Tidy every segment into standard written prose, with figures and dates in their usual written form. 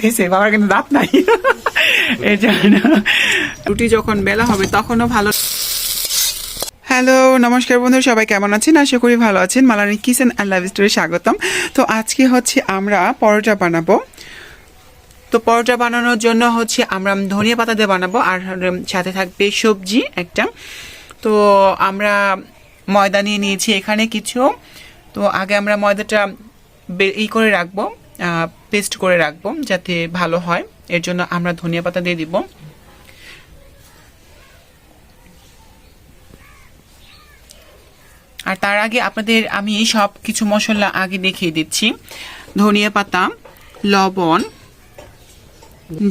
দিছে বাবার কিন্তু দাঁত নাই এই জন্য রুটি যখন বেলা হবে তখনও ভালো। হ্যালো নমস্কার বন্ধু, সবাই কেমন আছেন? আশা করি ভালো আছেন। মালানি কিচেন অ্যান্ড লাইফ স্টোরি স্বাগতম। তো আজকে হচ্ছে আমরা পরোটা বানাবো। তো পরোটা বানানোর জন্য হচ্ছে আমরা ধনিয়া পাতা দিয়ে বানাবো, আর সাথে থাকবে সবজি একটা। তো আমরা ময়দা নিয়ে নিয়েছি এখানে কিছু। তো আগে আমরা ময়দাটা করে রাখবো, পেস্ট করে রাখবো যাতে ভালো হয়। এর জন্য আমরা ধনিয়া পাতা দিয়ে দিব। আর তার আগে আপনাদের আমি সব কিছু মশলা আগে দেখিয়ে দিচ্ছি। ধনিয়া পাতা, লবণ,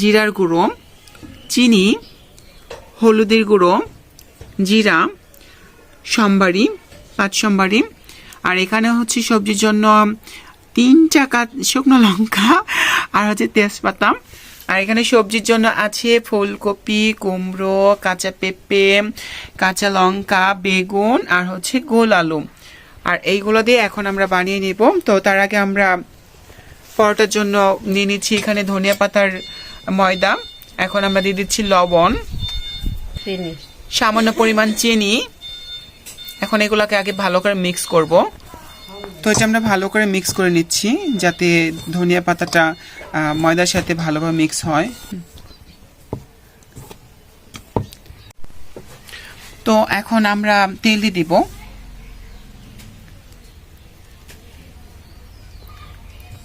জিরার গুঁড়ো, চিনি, হলুদের গুঁড়ো, জিরা, সম্বারি, 5 সম্বারি। আর এখানে হচ্ছে সবজির জন্য 3টা শুকনো লঙ্কা আর হচ্ছে তেজপাতা। আর এখানে সবজির জন্য আছে ফুলকপি, কুমড়ো, কাঁচা পেঁপে, কাঁচা লঙ্কা, বেগুন আর হচ্ছে গোল আলু। আর এইগুলো দিয়ে এখন আমরা বানিয়ে নিব। তো তার আগে আমরা পরোটার জন্য নিয়ে নিচ্ছি এখানে ধনিয়া পাতার ময়দা। এখন আমরা দিয়ে দিচ্ছি লবণ, চিনি, সামান্য পরিমাণ চিনি। এখন এগুলোকে আগে ভালো করে মিক্স করব। তো এটা আমরা ভালো করে মিক্স করে নিচ্ছি যাতে ধনিয়া পাতাটা ময়দার সাথে ভালোভাবে মিক্স হয়। তো এখন আমরা তেল দিয়ে দিব।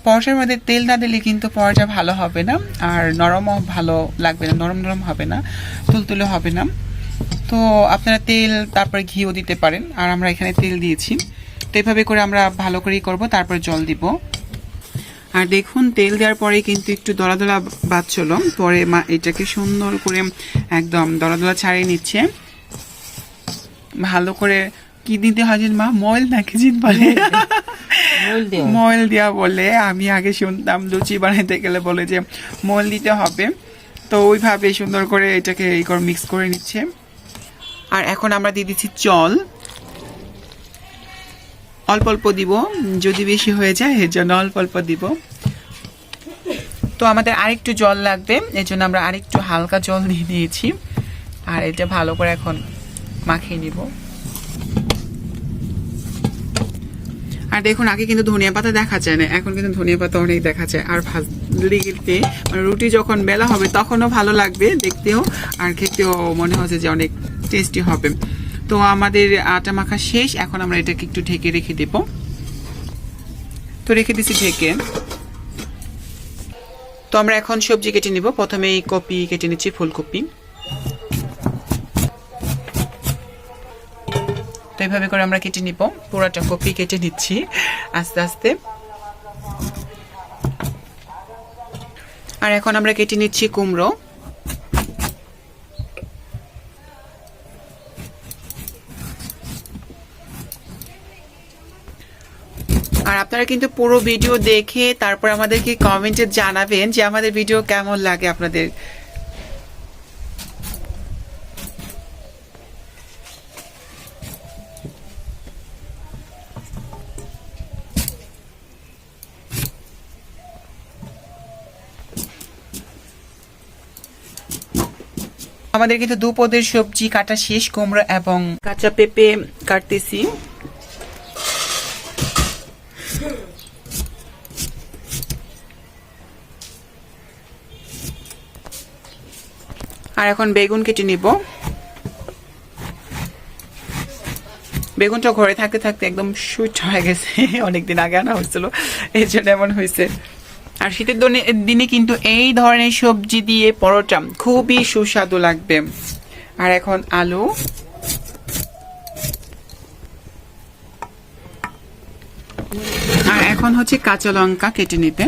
পরোটার মধ্যে তেল না দিলে কিন্তু পরোটা ভালো হবে না, আর নরমও ভালো লাগবে না, নরম নরম হবে না, তুলতুলে হবে না। তো আপনারা তেল তারপর ঘিও দিতে পারেন, আর আমরা এখানে তেল দিয়েছি। তো এভাবে করে আমরা ভালো করেই করব, তারপর জল দিব। আর দেখুন তেল দেওয়ার পরে কিন্তু একটু দলা দলা বাচ্চল, পরে মা এটাকে সুন্দর করে একদম দলা দলা ছাড়িয়ে নিচ্ছে। ভালো করে কি দিতে হয় মা? ময়ল নাকি জিত বলে? ময়ল দেওয়া বলে। আমি আগে শুনতাম লুচি বানাইতে গেলে বলে যে ময়ল দিতে হবে। তো ওইভাবে সুন্দর করে এটাকে মিক্স করে নিচ্ছে। আর এখন আমরা দিয়ে দিচ্ছি জল, অল্প অল্প দিব, যদি বেশি হয়ে যায় এর জন্য অল্প অল্প দিব। তো আমাদের আরেকটু জল লাগবে, এর জন্য আমরা আরেকটু হালকা জল দিয়ে দিয়েছি। আর এটা ভালো করে এখন মাখিয়ে নিব। আর দেখুন আগে কিন্তু ধনিয়া পাতা দেখা যায় না, এখন কিন্তু ধনিয়া পাতা অনেক দেখা যায়। আর ভাজলে গেলতে মানে রুটি যখন বেলা হবে তখনও ভালো লাগবে দেখতেও, আর খেতেও মনে হচ্ছে যে অনেক টেস্টি হবে। তো আমাদের আটা মাখা শেষ, এখন আমরা এটাকে একটু ঢেকে রেখে দেব। তো রেখে দিছি ঢেকে। তো আমরা এখন সবজি কেটে নিব। প্রথমে এই কপি কেটে নিচ্ছি, ফুলকপি। তো এইভাবে করে আমরা কেটে নিব, পুরাটা কপি কেটে নিচ্ছি আস্তে আস্তে। আর এখন আমরা কেটে নিচ্ছি কুমড়ো। আর আপনারা কিন্তু পুরো ভিডিও দেখে তারপর আমাদেরকে কমেন্টে জানাবেন যে আমাদের ভিডিও কেমন লাগে আপনাদের। আমাদের কিন্তু দুপদের সবজি কাটা শেষ, কুমড়ো এবং কাঁচা পেঁপে কাটতেছি। আর এখন বেগুন কেটে নিব। বেগুনটা ঘরে থাকতে থাকতে একদম সুইট হয়ে গেছে, অনেকদিন আগে আনা হয়েছিল, এই জন্য এমন হয়েছে। আর শীতের দিনে কিন্তু এই ধরনের সবজি দিয়ে পরোটা খুবই সুস্বাদু লাগবে। আর এখন আলু, আর এখন হচ্ছে কাঁচা লঙ্কা কেটে নিতে।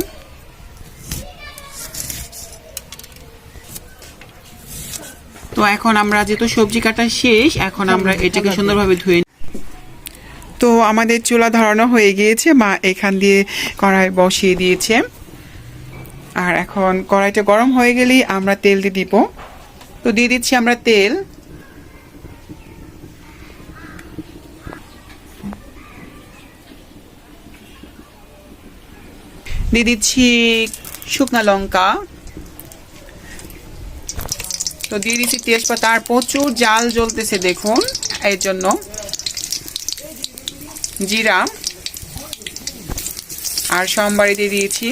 তো এখন আমরা যেহেতু সবজি কাটা শেষ, এখন আমরা এটাকে সুন্দরভাবে ধুয়ে। তো আমাদের চুলা ধরানো হয়ে গিয়েছে, মা এখান দিয়ে কড়াই বসিয়ে দিয়েছে। আর এখন কড়াইটা গরম হয়ে গেলেই আমরা তেল দিয়ে দিব। তো দিয়ে দিচ্ছি আমরা তেল। দিয়ে দিচ্ছি শুকনা লঙ্কা, তো দিয়ে দিচ্ছি তেজপাতা। আর প্রচুর জাল জ্বলতেছে দেখুন, এর জন্য জিরা আর সোমবারে দিয়ে দিয়েছি।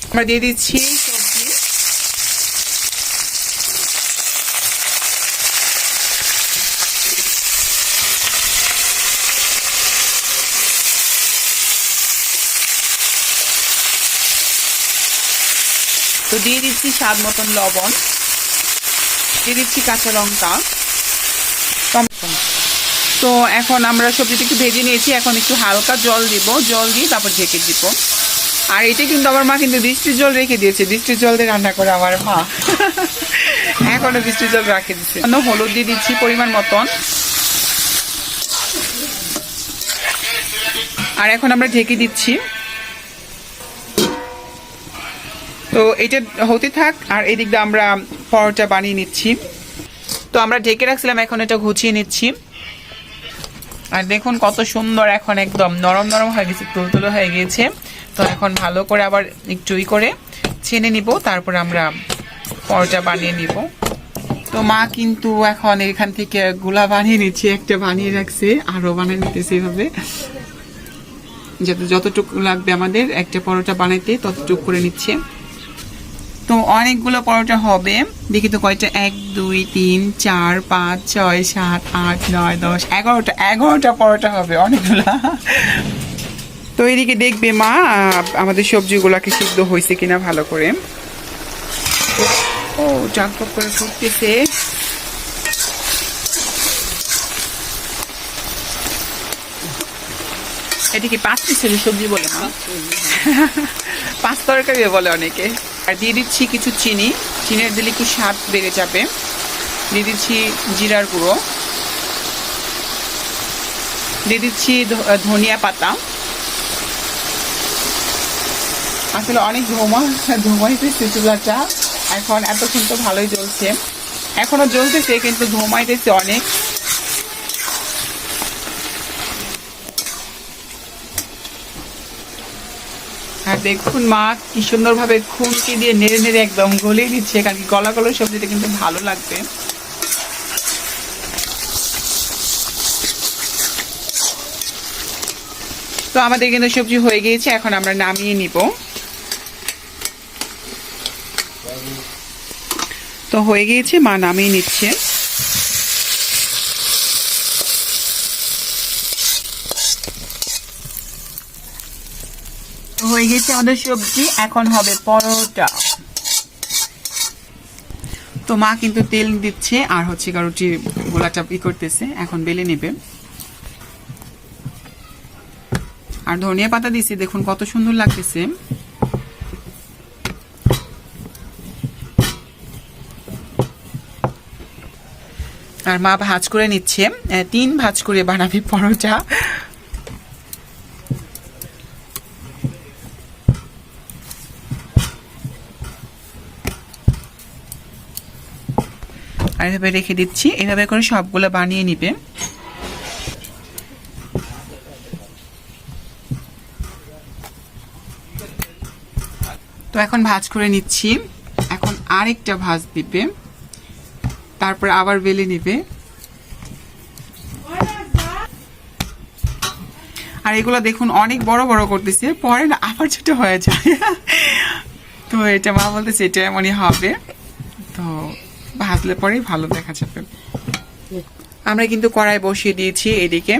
আমরা দিয়ে দিচ্ছি সবজি, তো দিয়ে দিচ্ছি স্বাদ মতন লবণ, দিয়ে দিচ্ছি কাঁচা লঙ্কা। তো এখন আমরা সবজিটা একটু ভেজে নিয়েছি, এখন একটু হালকা জল দিব, জল দিয়ে তারপর ঢেকে দিব। আর এটা কিন্তু আমার মা কিন্তু বৃষ্টির জল রেখে দিয়েছে, বৃষ্টির জল দিয়ে রান্না করে আমার মা। এখনো বৃষ্টির জল রেখে দিচ্ছে। হলুদ দিয়ে দিচ্ছি পরিমাণ মতন। আর এখন আমরা ঢেকে দিচ্ছি। তো এটা হতে থাক, আর এদিক দিয়ে আমরা পরোটা বানিয়ে নিচ্ছি। তো আমরা ঢেকে রাখছিলাম, এখন এটা গুছিয়ে নিচ্ছি। আর দেখুন কত সুন্দর, এখন একদম নরম নরম হয়ে গেছে, তুলতুলো হয়ে গিয়েছে। তো এখন ভালো করে আবার একটু করে ছেনে নিব, তারপর আমরা পরোটা বানিয়ে নিব। তো মা কিন্তু এখন এখান থেকে গোলা বানিয়ে নিচ্ছে, একটা বানিয়ে রাখছে, আরো বানিয়ে নিতেছে এভাবে, যতটুকু লাগবে আমাদের একটা পরোটা বানাইতে ততটুকু করে নিচ্ছে। তো অনেকগুলো পরোটা হবে, দেখি তো কয়টা, 1 2 3 4 5 6 7 8 9 10 11টা পরোটা হবে, অনেকগুলা। তো এদিকে দেখবে মা আমাদের সবজিগুলাকে সিদ্ধ হয়েছে কিনা ভালো করে। ও চাকপক করে ফুটতেছে। এদিকে 5 পিসের সবজি বলে মা, 5 তরকারি বলে অনেকে। আর দিয়ে দিচ্ছি কিছু চিনি, চিনির দিলে একটু স্বাদ বেড়ে যাবে। দিয়ে দিচ্ছি জিরার গুঁড়ো, দিয়ে দিচ্ছি ধনিয়া পাতা। আসলে অনেক ধোমাইতেছে চুলাটা, এখন এতক্ষণ তো ভালোই জ্বলছে, এখনো জ্বলতেছে কিন্তু ধোমাইতেছে অনেক। আর দেখুন মা কি সুন্দর ভাবে খুন্তি দিয়ে নেড়ে নেড়ে একদম গলিয়ে দিচ্ছে, কারণ কি গলা গলা সবজিটা কিন্তু ভালো লাগবে। তো আমাদের কিন্তু সবজি হয়ে গিয়েছে, এখন আমরা নামিয়ে নিব। তো হয়ে গিয়েছে, মা নামিয়ে নিচ্ছে। হয়ে গেছে আমাদের সবজি, এখন হবে পরোটা। তো মা কিন্তু তেল দিচ্ছে, আর হচ্ছে রুটি গোলাটা করতেছে, এখন বেলে নেবে। আর ধনিয়া পাতা দিছি, দেখুন কত সুন্দর লাগতেছে। আর মা ভাজ করে নিচ্ছে, 3 ভাজ করে বানাবি পরোটা। আর এভাবে রেখে দিচ্ছি, এভাবে করে সবগুলো বানিয়ে নিবে। তো এখন ভাজ করে নিচ্ছি, এখন আরেকটা ভাজ দিবে, তারপর আবার বেলে নিবে। আর এগুলো দেখুন অনেক বড় বড় করতেছে, পরে না আবার ছোট হয়ে যায়। তো এটা মা বলতেছে এটা এমনই হবে, তো ভাজলে পরে ভালো দেখা যাবে। আমরা কিন্তু কড়াই বসিয়ে দিয়েছি এদিকে,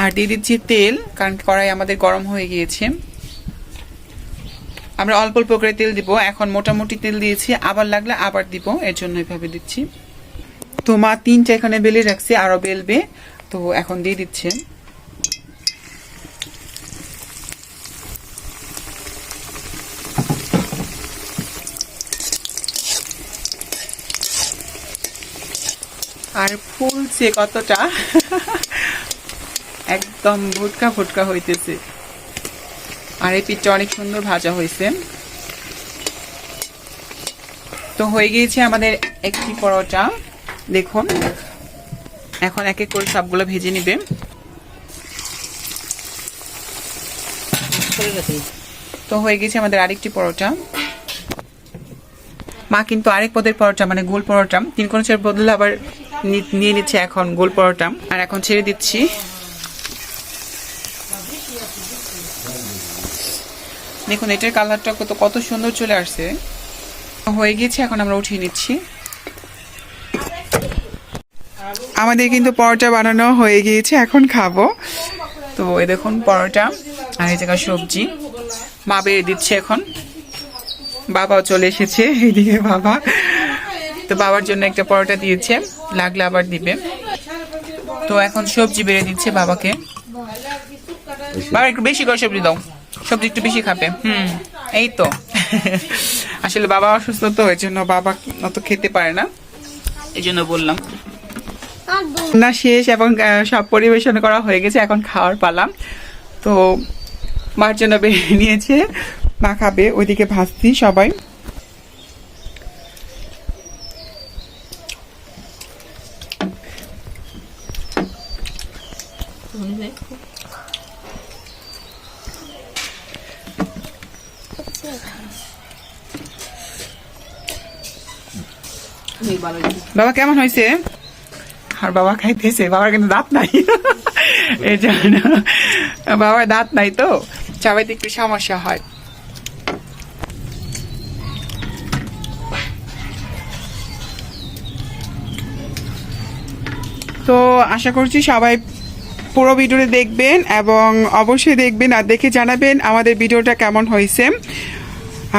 আর দিয়ে দিচ্ছি তেল, কারণ কড়াই আমাদের গরম হয়ে গিয়েছে। আমরা অল্প অল্প করে তেল দিব, এখন মোটামুটি তেল দিয়েছি, আবার লাগলে আবার দিব, এর জন্য এভাবে দিচ্ছি। তো মা 3টা এখানে বেলে রাখছে, আরো বেলবে, তো এখন দিয়ে দিচ্ছে। আর ফুলছে কতটা, একদম ফুটকা ফুটকা হইতেছে। আর এই পিঠটা অনেক সুন্দর ভাজা হয়েছে। তো হয়ে গিয়েছে আমাদের একটি পরোটা, দেখুন। এখন এক এক করে সবগুলো ভেজে নিবে। তো তো হয়ে গেছে আমাদের আরেকটি পরোটা। মা কিন্তু আরেক পদের পরোটা মানে গোল পরোটা তিন কোণের বদলে আবার নিয়ে নিচ্ছে এখন গোল পরোটা। আর এখন ছেড়ে দিচ্ছি। দেখুন এটার কালারটা কত সুন্দর চলে আসছে। হয়ে গেছে, এখন আমরা উঠিয়ে নিচ্ছি। আমাদের কিন্তু পরোটা বানানো হয়ে গিয়েছে, এখন খাবো। তো এই দেখুন পরোটা আর এই জায়গায় সবজি মা বেড়ে দিচ্ছে এখন। বাবাও চলে এসেছে এইদিকে বাবা। তো বাবার জন্য একটা পরোটা দিয়েছে, লাগলে আবার দিবে। তো এখন সবজি বেড়ে দিচ্ছে বাবাকে। বাবা একটু বেশি করে সবজি দাও, সবজি একটু বেশি খাবে। এই তো আসলে বাবা অসুস্থ, তো এই জন্য বাবা অত খেতে পারে না, এই জন্য বললাম। না শেষ এবং সব পরিবেশন করা হয়ে গেছে, এখন খাওয়ার পালা। তো মার জন্য বেড়ে নিয়েছে, মা খাবে। ওইদিকে ভাজছি সবাই। বাবা কেমন হয়েছে? আর বাবা খাইতেছে, বাবার কিন্তু দাঁত নাই এই জন্য বাবার দাঁত নাই, তো চাবাইতে একটু সমস্যা হয়। তো আশা করছি সবাই পুরো ভিডিওটা দেখবেন এবং অবশ্যই দেখবেন আর দেখে জানাবেন আমাদের ভিডিওটা কেমন হয়েছে।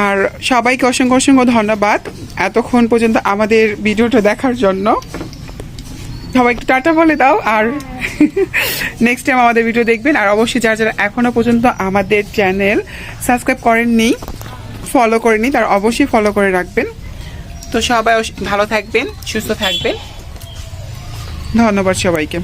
আর সবাইকে অসংখ্য অসংখ্য ধন্যবাদ এতক্ষণ পর্যন্ত আমাদের ভিডিওটা দেখার জন্য। সবাই একটু টাটা বলে দাও, আর নেক্সট টাইম আমাদের ভিডিও দেখবেন। আর অবশ্যই যারা যারা এখনো পর্যন্ত আমাদের চ্যানেল সাবস্ক্রাইব করেননি, ফলো করেননি, তারা অবশ্যই ফলো করে রাখবেন। তো সবাই ভালো থাকবেন, সুস্থ থাকবেন। ধন্যবাদ সবাইকে।